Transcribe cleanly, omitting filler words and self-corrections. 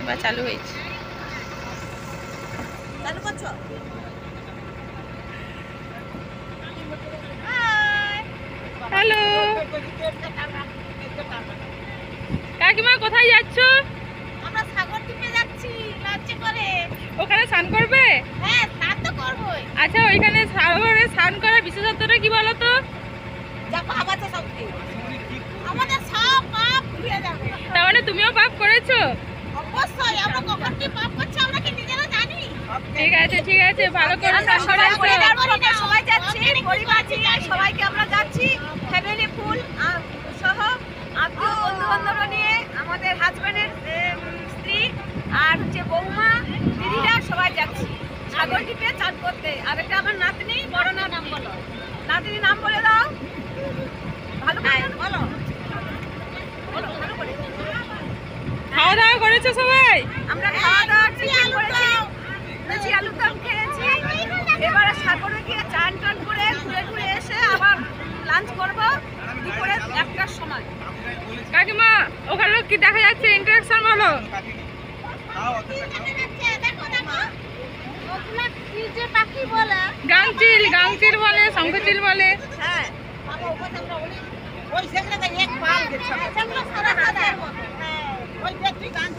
বা চালু হয়েছে। চালু করছো? হ্যালো কাকিমা, কোথায় যাচ্ছ? আমরা সাগর দ্বীপে যাচ্ছি লঞ্চে করে। ওখানে স্নান করবে? হ্যাঁ, স্নান তো করবোই। আচ্ছা, ওইখানে সাগরে স্নান করার বিশেষত্বটা কি বলো তো? যা পাপ আছে সবকে, আমাদের সব পাপ ধুয়ে যাবে। তার মানে তুমিও পাপ করেছো? অবশ্যই, আমরা কখন কি পাপ করছি আমরা কি নিজেরা জানি? ঠিক আছে ঠিক আছে, ভালো করে আমরা স্নান সবাই করে এসো। পরিবার সবাই যাচ্ছি, পরিবার নিয়ে সবাইকে আমরা যাচ্ছি, ফ্যামিলি ফুল সহ আত্মীয় বন্ধু বান্ধব নিয়ে, আমাদের হাজবেন্ডের স্ত্রী আর হচ্ছে বৌমা দিদিরা সবাই যাচ্ছি সাগর দ্বীপে চান করতে। আর এটা আমার নাতনি, বড় নাম বলো, নাতনি নাম বলে দাও ভালো করে বলো, বলো ভালো করে। খাওয়া দাওয়া করেছো সবাই? আমরা খাওয়া দাওয়া চিকেন করেছি, লুচি আলুর দম খেয়েছি। এবারে সাগরে গিয়ে চান টান করে ঘুরে ঘুরে এসে আবার লাঞ্চ করবো দুপুরে 1টার সময়। কাকিমা, ওখানে কি দেখা যাচ্ছে? ইন্টারেকশন বলো। গাংচিল, গাংচিল বলে, শঙ্খচিল বলে। হ্যাঁ, ওই সেগুলো এক পাল গেছে, সেগুলো সারা হাজার মতো। ওই দেখি গান